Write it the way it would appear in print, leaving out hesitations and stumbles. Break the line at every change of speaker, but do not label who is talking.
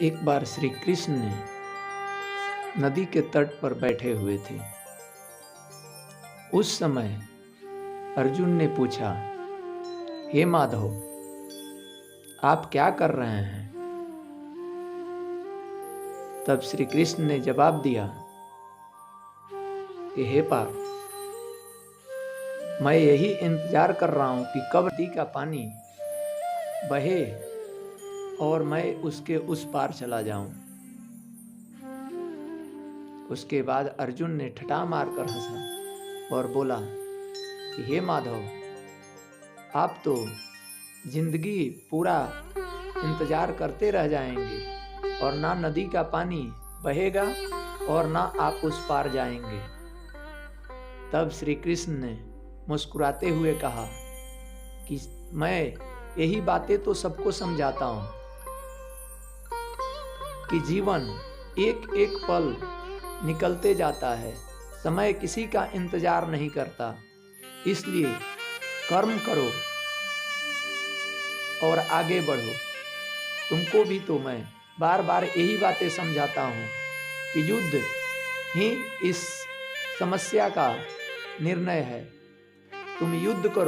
एक बार श्री कृष्ण ने नदी के तट पर बैठे हुए थे। उस समय अर्जुन ने पूछा, हे माधव, आप क्या कर रहे हैं? तब श्री कृष्ण ने जवाब दिया कि हे पार्थ, मैं यही इंतजार कर रहा हूं कि कब नदी का पानी बहे और मैं उसके उस पार चला जाऊं। उसके बाद अर्जुन ने ठठा मारकर हंसा और बोला कि हे माधव, आप तो जिंदगी पूरा इंतजार करते रह जाएंगे और ना नदी का पानी बहेगा और ना आप उस पार जाएंगे। तब श्री कृष्ण ने मुस्कुराते हुए कहा कि मैं यही बातें तो सबको समझाता हूं कि जीवन एक एक पल निकलते जाता है, समय किसी का इंतजार नहीं करता। इसलिए कर्म करो और आगे बढ़ो। तुमको भी तो मैं बार बार यही बातें समझाता हूं कि युद्ध ही इस समस्या का निर्णय है। तुम युद्ध करो।